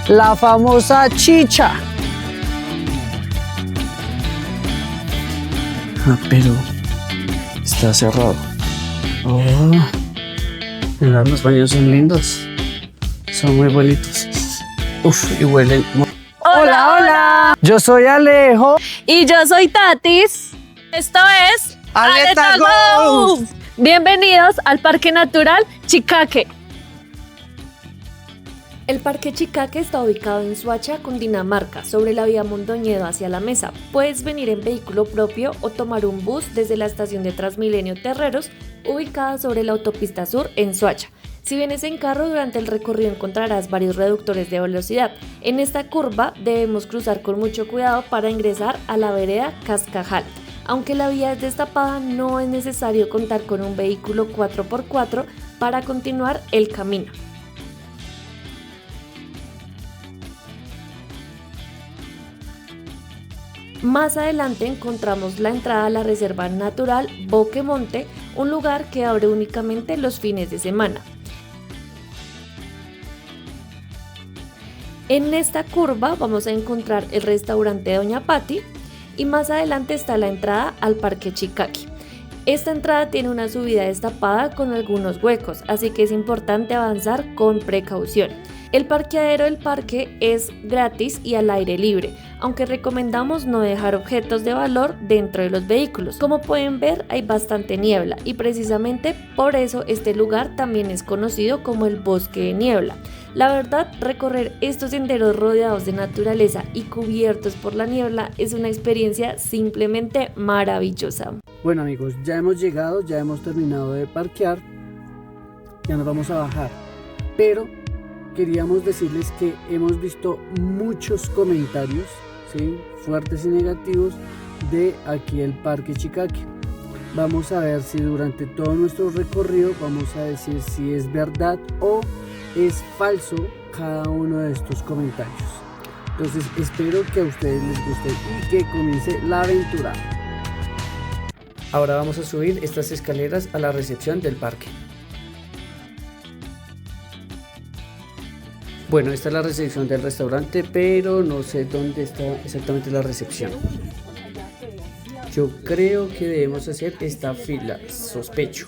la famosa chicha. Ah, pero está cerrado. Oh, mira, los baños son lindos. Son muy bonitos. Uf, y huelen. Hola, hola. Yo soy Alejo. Y yo soy Tatis. Esto es ¡Aleta Go! Bienvenidos al Parque Natural Chicaque. El Parque Chicaque está ubicado en Soacha, Cundinamarca, sobre la vía Mondoñedo hacia la Mesa. Puedes venir en vehículo propio o tomar un bus desde la estación de Transmilenio Terreros, ubicada sobre la autopista sur en Soacha. Si vienes en carro, durante el recorrido encontrarás varios reductores de velocidad. En esta curva debemos cruzar con mucho cuidado para ingresar a la vereda Cascajal. Aunque la vía es destapada, no es necesario contar con un vehículo 4x4 para continuar el camino. Más adelante encontramos la entrada a la Reserva Natural Boquemonte, un lugar que abre únicamente los fines de semana. En esta curva vamos a encontrar el restaurante Doña Pati y más adelante está la entrada al Parque Chicaque. Esta entrada tiene una subida destapada con algunos huecos, así que es importante avanzar con precaución. El parqueadero del parque es gratis y al aire libre, aunque recomendamos no dejar objetos de valor dentro de los vehículos. Como pueden ver, hay bastante niebla y precisamente por eso este lugar también es conocido como el Bosque de Niebla. La verdad, recorrer estos senderos rodeados de naturaleza y cubiertos por la niebla es una experiencia simplemente maravillosa. Bueno amigos, ya hemos llegado, ya hemos terminado de parquear, ya nos vamos a bajar, pero queríamos decirles que hemos visto muchos comentarios, ¿sí?, fuertes y negativos de aquí el Parque Chicaque. Vamos a ver si durante todo nuestro recorrido vamos a decir si es verdad o es falso cada uno de estos comentarios. Entonces espero que a ustedes les guste y que comience la aventura. Ahora vamos a subir estas escaleras a la recepción del parque. Bueno, esta es la recepción del restaurante, pero no sé dónde está exactamente la recepción. Yo creo que debemos hacer esta fila, sospecho.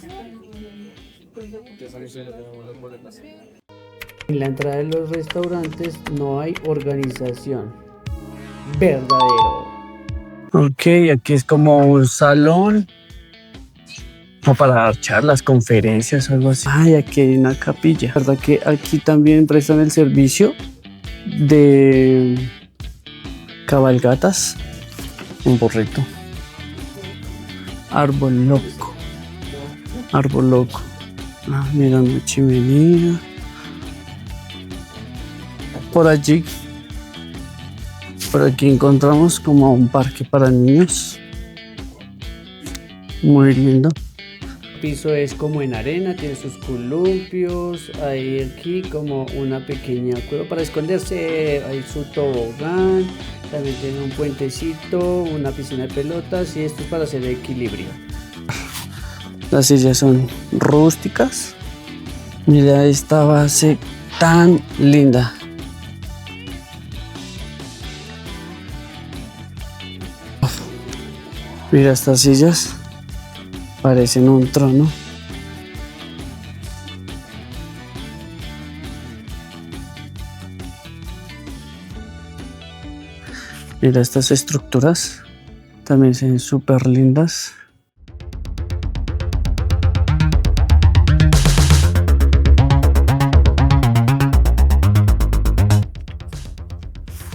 En la entrada de los restaurantes no hay organización. Verdadero. Ok, aquí es como un salón, como para dar charlas, conferencias, algo así. Ay, aquí hay una capilla. La verdad que aquí también prestan el servicio de cabalgatas. Un burrito. Árbol loco. Árbol loco. Ah, mira una chimenea. Por allí. Por aquí encontramos como un parque para niños. Muy lindo. El piso es como en arena, tiene sus columpios, hay aquí como una pequeña cueva para esconderse, hay su tobogán, también tiene un puentecito, una piscina de pelotas y esto es para hacer equilibrio. Las sillas son rústicas. Mira esta base tan linda. Mira estas sillas. Parecen un trono. Mira estas estructuras. También se ven súper lindas.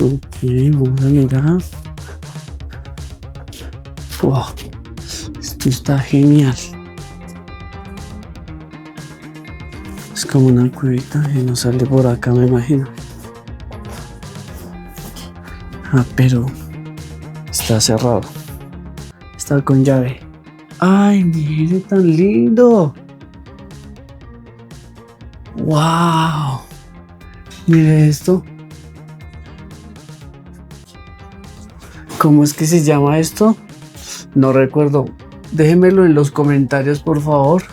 Ok, vamos a mirar. Wow. Esto está genial. Es como una cuevita y no sale por acá, me imagino. Ah, pero está cerrado. Está con llave. ¡Ay, mire tan lindo! ¡Wow! Mire esto. ¿Cómo es que se llama esto? No recuerdo. Déjenmelo en los comentarios, por favor.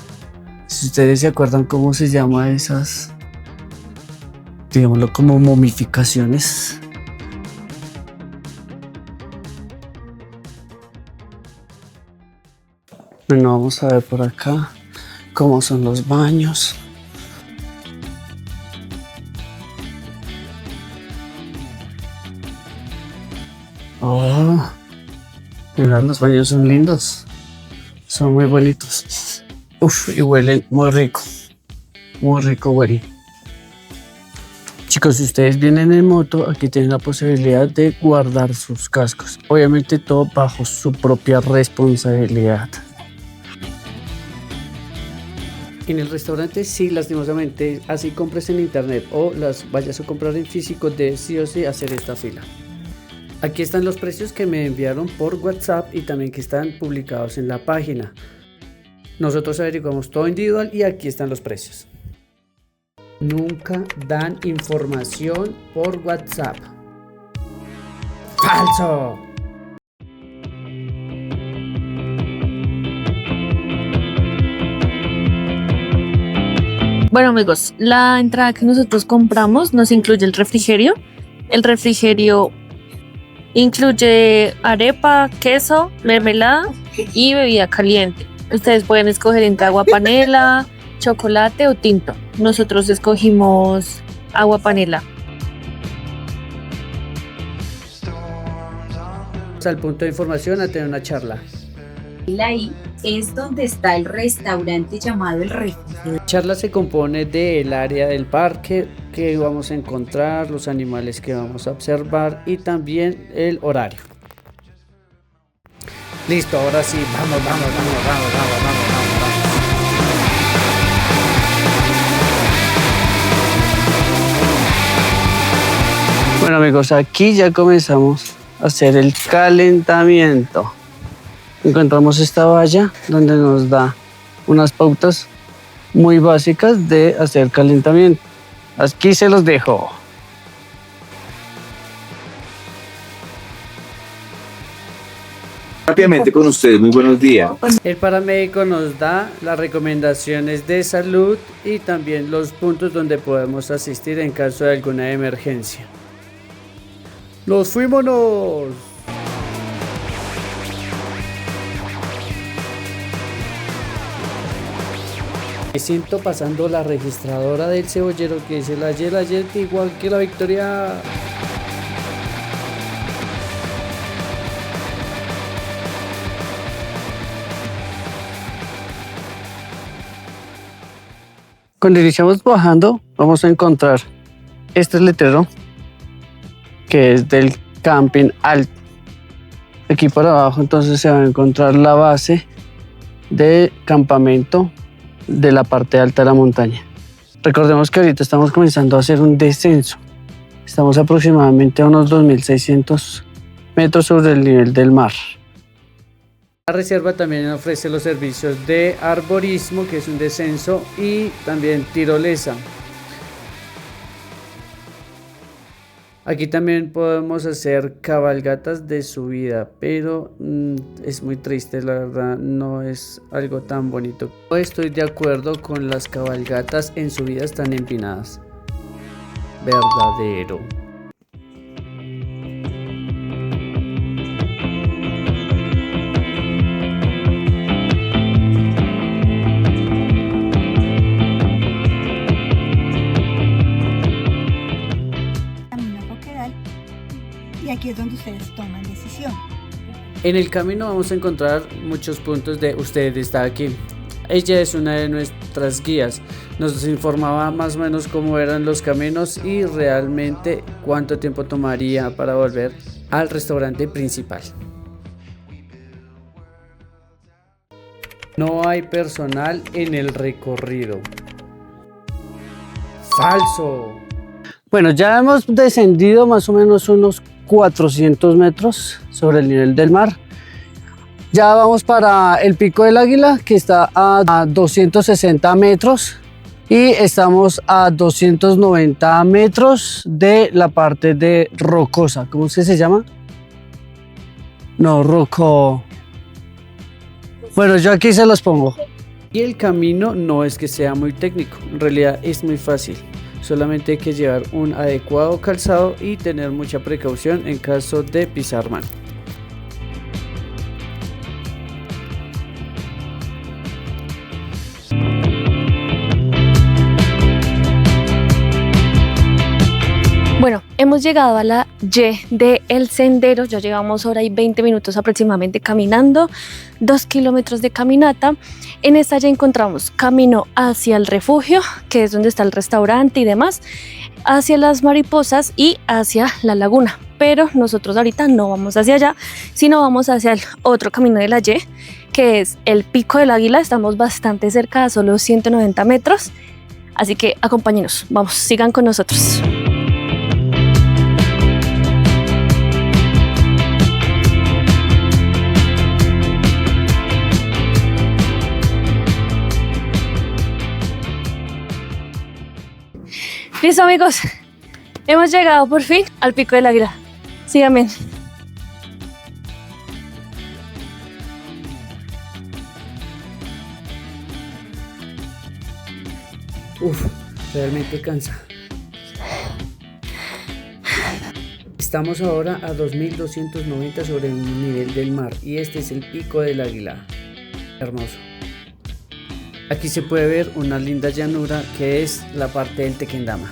Si ustedes se acuerdan cómo se llama digámoslo, como momificaciones. Bueno, vamos a ver por acá cómo son los baños. Oh, mira, los baños son lindos, son muy bonitos. Uf, y huelen muy rico huelen. Chicos, si ustedes vienen en moto, aquí tienen la posibilidad de guardar sus cascos. Obviamente todo bajo su propia responsabilidad. En el restaurante sí, lastimosamente, así compres en internet o las vayas a comprar en físico, de sí o sí hacer esta fila. Aquí están los precios que me enviaron por WhatsApp y también que están publicados en la página. Nosotros averiguamos todo individual y aquí están los precios. Nunca dan información por WhatsApp. ¡Falso! Bueno amigos, la entrada que nosotros compramos nos incluye el refrigerio. El refrigerio incluye arepa, queso, mermelada y bebida caliente. Ustedes pueden escoger entre agua panela, chocolate o tinto. Nosotros escogimos agua panela. Al punto de información a tener una charla. Ahí es donde está el restaurante llamado El Refugio. La charla se compone del área del parque que vamos a encontrar, los animales que vamos a observar y también el horario. Listo, ahora sí, vamos. Bueno amigos, aquí ya comenzamos a hacer el calentamiento. Encontramos esta valla donde nos da unas pautas muy básicas de hacer calentamiento. Aquí se los dejo. Rápidamente con ustedes, muy buenos días. El paramédico nos da las recomendaciones de salud y también los puntos donde podemos asistir en caso de alguna emergencia. ¡Nos fuímonos! Me siento pasando la registradora del cebollero que dice la Y igual que la Victoria. Cuando iniciamos bajando, vamos a encontrar este letrero que es del camping alto. Aquí por abajo entonces se va a encontrar la base de campamento de la parte alta de la montaña. Recordemos que ahorita estamos comenzando a hacer un descenso. Estamos aproximadamente a unos 2.600 metros sobre el nivel del mar. La reserva también ofrece los servicios de arborismo, que es un descenso, y también tirolesa. Aquí también podemos hacer cabalgatas de subida, pero es muy triste, la verdad, no es algo tan bonito. No estoy de acuerdo con las cabalgatas en subidas tan empinadas. Verdadero. Y aquí es donde ustedes toman decisión. En el camino vamos a encontrar muchos puntos de usted está aquí. Ella es una de nuestras guías. Nos informaba más o menos cómo eran los caminos y realmente cuánto tiempo tomaría para volver al restaurante principal. No hay personal en el recorrido. Falso. Bueno, ya hemos descendido más o menos unos 400 metros sobre el nivel del mar. Ya vamos para el Pico del Águila, que está a 260 metros, y estamos a 290 metros de la parte de rocosa. ¿Cómo es que se llama? No, roco. Bueno, yo aquí se los pongo. Y el camino no es que sea muy técnico, en realidad es muy fácil. Solamente hay que llevar un adecuado calzado y tener mucha precaución en caso de pisar mal. Bueno, hemos llegado a la Y del sendero, ya llevamos hora y 20 minutos aproximadamente caminando, 2 kilómetros de caminata. En esta ya encontramos camino hacia el refugio, que es donde está el restaurante y demás, hacia las mariposas y hacia la laguna. Pero nosotros ahorita no vamos hacia allá, sino vamos hacia el otro camino de la Y, que es el Pico del Águila. Estamos bastante cerca, a solo 190 metros, así que acompáñenos, vamos, sigan con nosotros. Listo, amigos, hemos llegado por fin al Pico del Águila. Síganme. Realmente cansa. Estamos ahora a 2290 sobre el nivel del mar y este es el Pico del Águila. Hermoso. Aquí se puede ver una linda llanura que es la parte del Tequendama.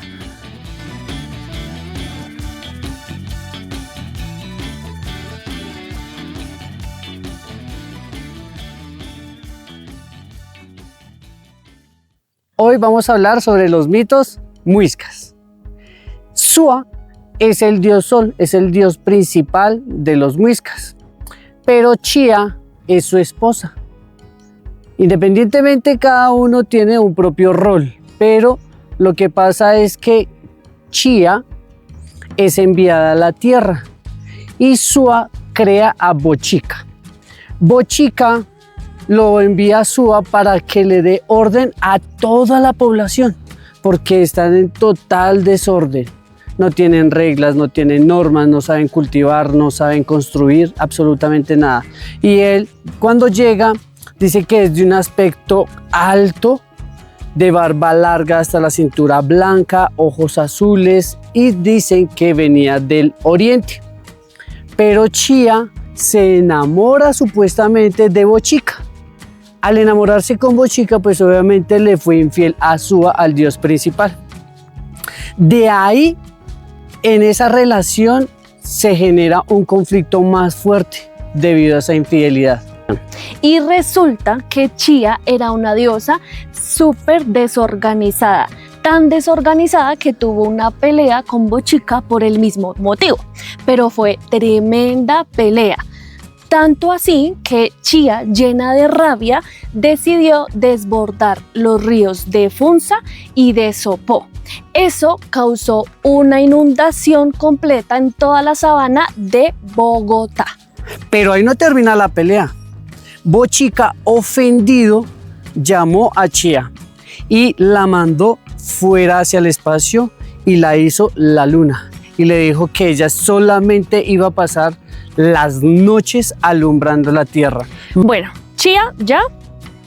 Hoy vamos a hablar sobre los mitos muiscas. Suá es el dios sol, es el dios principal de los muiscas, pero Chía es su esposa. Independientemente, cada uno tiene un propio rol, pero lo que pasa es que Chía es enviada a la tierra y Suá crea a Bochica. Bochica lo envía a Suá para que le dé orden a toda la población, porque están en total desorden. No tienen reglas, no tienen normas, no saben cultivar, no saben construir absolutamente nada. Y él, cuando llega, dice que es de un aspecto alto, de barba larga hasta la cintura blanca, ojos azules, y dicen que venía del oriente. Pero Chía se enamora supuestamente de Bochica. Al enamorarse con Bochica, pues obviamente le fue infiel a Suá, al dios principal. De ahí, en esa relación, se genera un conflicto más fuerte debido a esa infidelidad. Y resulta que Chía era una diosa súper desorganizada, tan desorganizada que tuvo una pelea con Bochica por el mismo motivo, pero fue tremenda pelea. Tanto así que Chía, llena de rabia, decidió desbordar los ríos de Funza y de Sopó. Eso causó una inundación completa en toda la sabana de Bogotá. Pero ahí no termina la pelea. Bochica, ofendido, llamó a Chía y la mandó fuera hacia el espacio y la hizo la luna. Y le dijo que ella solamente iba a pasar las noches alumbrando la tierra. Bueno, Chía ya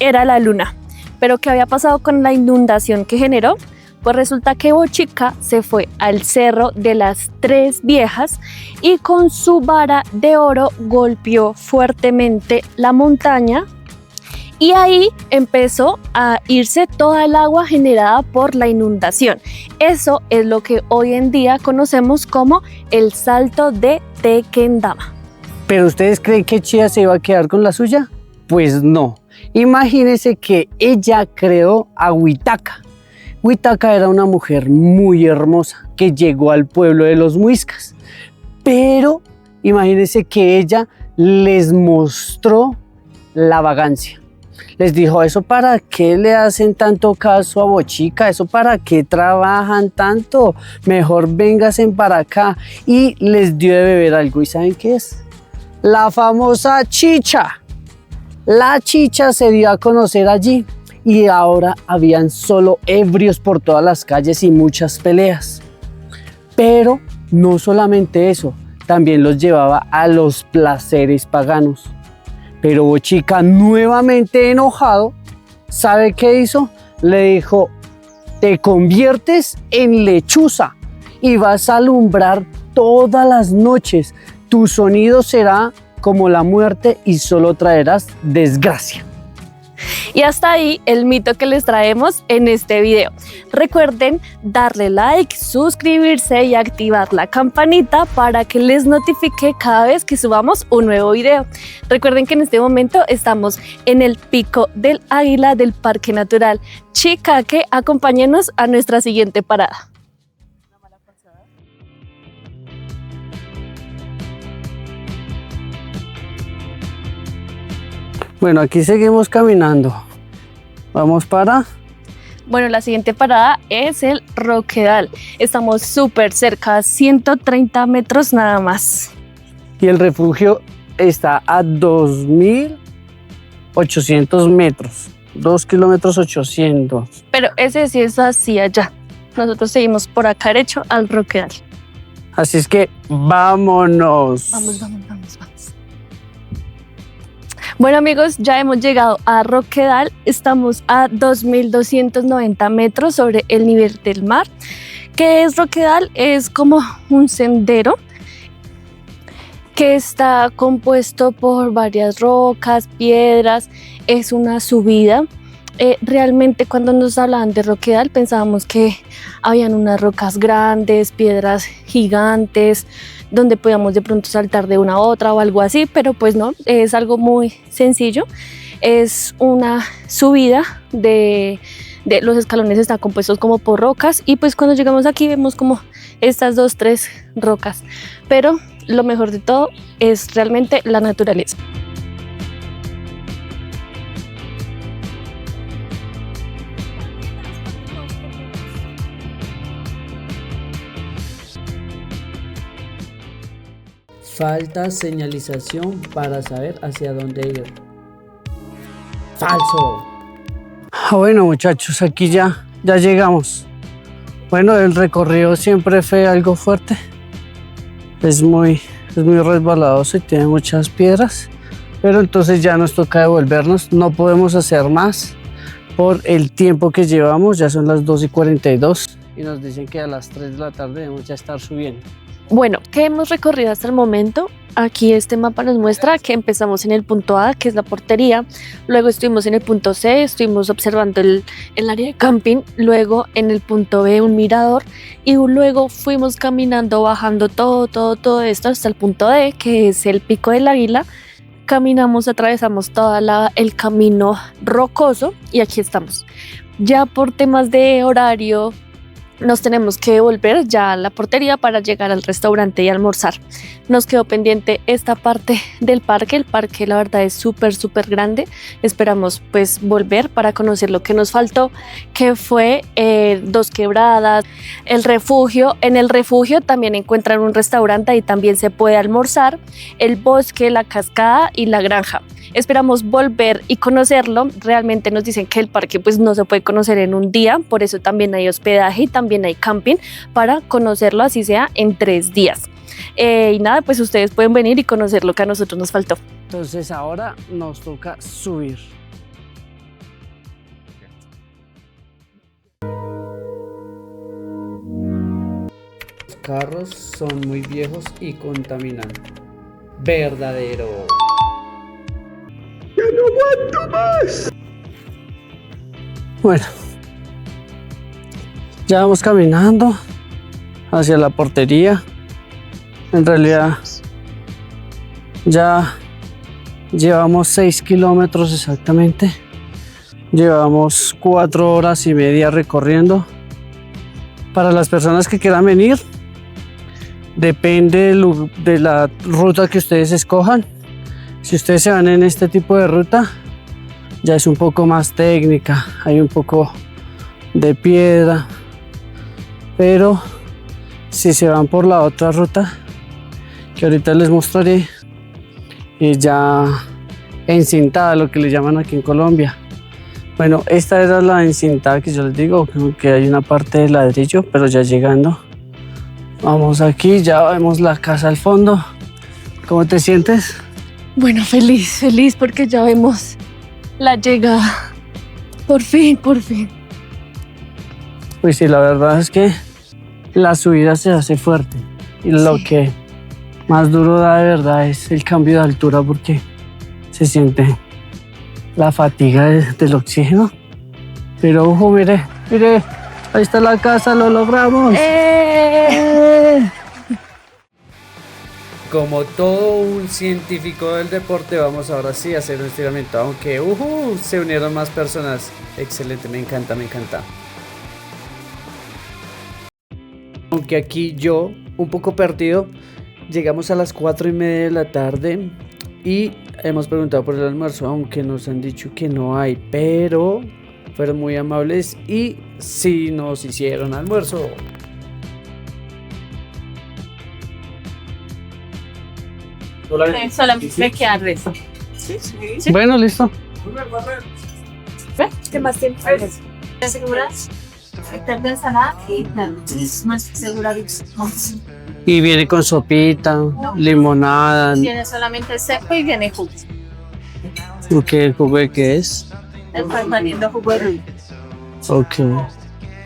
era la luna, pero ¿qué había pasado con la inundación que generó? Pues resulta que Bochica se fue al cerro de las Tres Viejas y con su vara de oro golpeó fuertemente la montaña y ahí empezó a irse toda el agua generada por la inundación. Eso es lo que hoy en día conocemos como el Salto de Tequendama. ¿Pero ustedes creen que Chía se iba a quedar con la suya? Pues no. Imagínense que ella creó a Huitaca. Huitaca era una mujer muy hermosa que llegó al pueblo de los muiscas, pero imagínense que ella les mostró la vagancia. Les dijo, ¿eso para qué le hacen tanto caso a Bochica? ¿Eso para qué trabajan tanto? Mejor vénganse para acá. Y les dio de beber algo. ¿Y saben qué es? La famosa chicha. La chicha se dio a conocer allí. Y ahora habían solo ebrios por todas las calles y muchas peleas. Pero no solamente eso, también los llevaba a los placeres paganos. Pero Bochica, nuevamente enojado, ¿sabe qué hizo? Le dijo, te conviertes en lechuza y vas a alumbrar todas las noches. Tu sonido será como la muerte y solo traerás desgracia. Y hasta ahí el mito que les traemos en este video. Recuerden darle like, suscribirse y activar la campanita para que les notifique cada vez que subamos un nuevo video. Recuerden que en este momento estamos en el Pico del Águila del Parque Natural Chicaque. Acompáñenos a nuestra siguiente parada. Bueno, aquí seguimos caminando. Vamos para... Bueno, la siguiente parada es el Roquedal. Estamos súper cerca, 130 metros nada más. Y el refugio está a 2.800 metros. 2 kilómetros 800. Pero ese sí es hacia allá. Nosotros seguimos por acá derecho al Roquedal. Así es que vámonos. Vamos. Bueno amigos, ya hemos llegado a Roquedal, estamos a 2.290 metros sobre el nivel del mar. ¿Qué es Roquedal? Es como un sendero que está compuesto por varias rocas, piedras, es una subida. Realmente cuando nos hablaban de Roquedal pensábamos que habían unas rocas grandes, piedras gigantes, donde podíamos de pronto saltar de una a otra o algo así, pero pues no, es algo muy sencillo. Es una subida de los escalones están compuestos como por rocas y pues cuando llegamos aquí vemos como estas 2-3 rocas, pero lo mejor de todo es realmente la naturaleza. Falta señalización para saber hacia dónde ir. Falso. Bueno muchachos, aquí ya llegamos. Bueno, el recorrido siempre fue algo fuerte. Es muy resbaladoso y tiene muchas piedras. Pero entonces ya nos toca devolvernos. No podemos hacer más por el tiempo que llevamos. Ya son las 2:42 y nos dicen que a las 3 de la tarde debemos ya estar subiendo. Bueno, ¿qué hemos recorrido hasta el momento? Aquí este mapa nos muestra que empezamos en el punto A, que es la portería, luego estuvimos en el punto C, estuvimos observando el área de camping, luego en el punto B un mirador y luego fuimos caminando, bajando todo esto hasta el punto D, que es el Pico del Águila. Caminamos, atravesamos todo el camino rocoso y aquí estamos. Ya por temas de horario, nos tenemos que volver ya a la portería para llegar al restaurante y almorzar. Nos quedó pendiente esta parte del parque. El parque la verdad es súper grande. Esperamos pues volver para conocer lo que nos faltó, que fue Dos Quebradas, el refugio. En el refugio también encuentran un restaurante y también se puede almorzar, el bosque, la cascada y la granja. Esperamos volver y conocerlo. Realmente nos dicen que el parque pues no se puede conocer en un día, por eso también hay hospedaje y también hay camping para conocerlo así sea en 3 días. Y nada, pues ustedes pueden venir y conocer lo que a nosotros nos faltó. Entonces ahora nos toca subir. Los carros son muy viejos y contaminan. Verdadero. ¡Ya no aguanto más! Bueno, ya vamos caminando hacia la portería. En realidad ya llevamos 6 kilómetros exactamente. Llevamos 4 horas y media recorriendo. Para las personas que quieran venir, depende de la ruta que ustedes escojan. Si ustedes se van en este tipo de ruta, ya es un poco más técnica, hay un poco de piedra, pero si se van por la otra ruta, que ahorita les mostraré, es ya encintada, lo que le llaman aquí en Colombia. Bueno, esta era la encintada que yo les digo, que hay una parte de ladrillo, pero ya llegando. Vamos aquí, ya vemos la casa al fondo. ¿Cómo te sientes? Bueno, feliz porque ya vemos la llegada. Por fin. Pues sí, la verdad es que la subida se hace fuerte. Y lo que más duro da de verdad es el cambio de altura porque se siente la fatiga del oxígeno. Pero ojo, mire, ahí está la casa, lo logramos. Como todo un científico del deporte, vamos ahora sí a hacer un estiramiento, aunque se unieron más personas. Excelente, me encanta. Aunque aquí yo, un poco perdido, llegamos a las 4:30 de la tarde y hemos preguntado por el almuerzo, aunque nos han dicho que no hay, pero fueron muy amables y sí nos hicieron almuerzo. Solamente me queda resto. Bueno, listo. ¿Qué más tienes? ¿Estás segura? Estar de ensalada y más segura de Y viene con sopita, limonada. Tiene solamente seco y viene jugo. ¿Qué jugo de qué es? Estás valiendo jugo de río. Ok.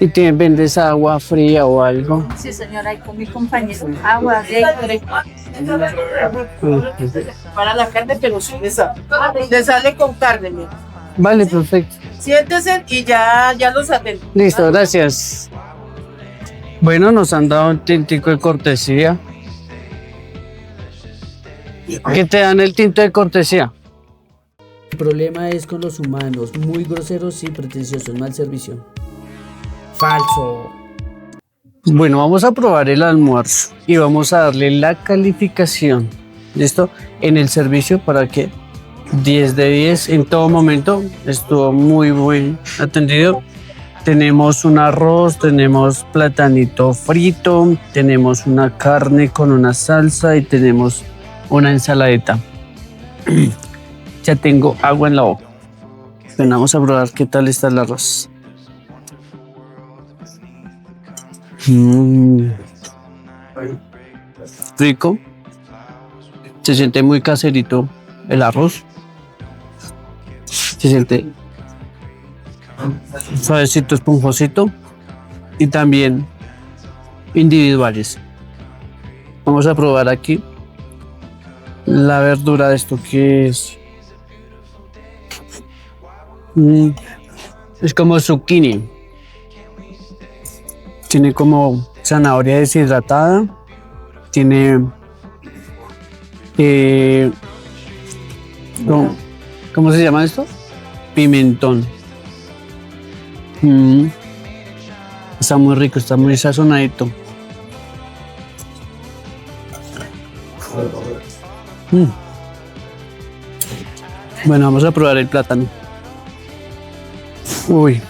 ¿Y vendes agua fría o algo? Sí, señora, ahí con mi compañero. Agua, de Para la carne, pero sin de sal. Le sale con carne, mira. Vale, perfecto. Siéntese y ya los atendo. Listo, gracias. Bueno, nos han dado un tintico de cortesía. ¿Qué te dan el tinto de cortesía? El problema es con los humanos, muy groseros y pretenciosos, mal servicio. Falso. Bueno, vamos a probar el almuerzo y vamos a darle la calificación. ¿Listo? En el servicio para que 10 de 10 en todo momento. Estuvo muy buen atendido. Tenemos un arroz, tenemos platanito frito, tenemos una carne con una salsa y tenemos una ensaladita. Ya tengo agua en la boca. Bueno, vamos a probar qué tal está el arroz. Rico. Se siente muy caserito el arroz. Se siente suavecito, esponjosito. Y también individuales. Vamos a probar aquí la verdura de esto que es. Es como zucchini. Tiene como zanahoria deshidratada. Tiene ¿cómo se llama esto? Pimentón. Está muy rico, está muy sazonadito. Bueno, vamos a probar el plátano. Uy,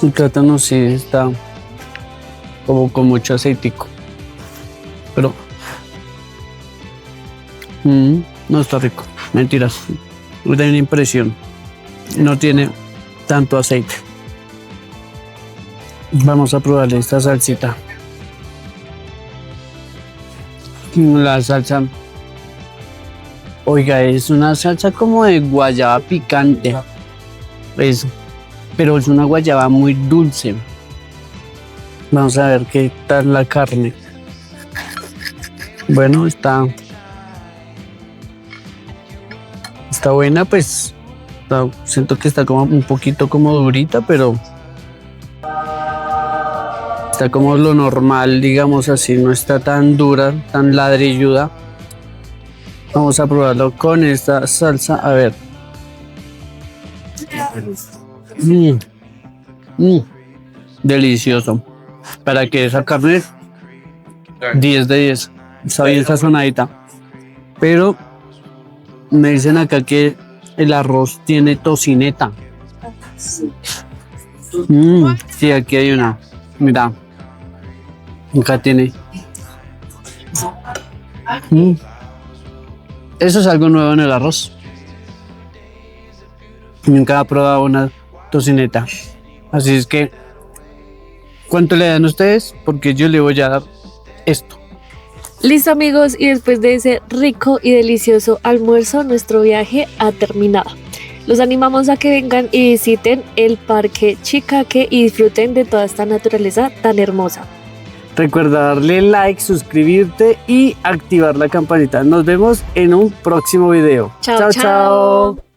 el plátano sí está como con mucho aceitico, pero no está rico. Mentiras, me da una impresión. No tiene tanto aceite. Vamos a probarle esta salsita. La salsa, oiga, es una salsa como de guayaba picante. Pero es una guayaba muy dulce. Vamos a ver qué tal la carne. Bueno, está buena, pues siento que está como un poquito como durita, pero está como lo normal, digamos así, no está tan dura, tan ladrilluda. Vamos a probarlo con esta salsa, a ver. Delicioso. Para que esa carne 10 de 10. Está bien sazonadita. Pero me dicen acá que el arroz tiene tocineta. Sí, aquí hay una. Mira. Acá tiene. Eso es algo nuevo en el arroz. Nunca he probado una tocineta. Así es que, ¿cuánto le dan ustedes? Porque yo le voy a dar esto. Listo, amigos, y después de ese rico y delicioso almuerzo, nuestro viaje ha terminado. Los animamos a que vengan y visiten el Parque Chicaque y disfruten de toda esta naturaleza tan hermosa. Recuerda darle like, suscribirte y activar la campanita. Nos vemos en un próximo video. Chao, chao.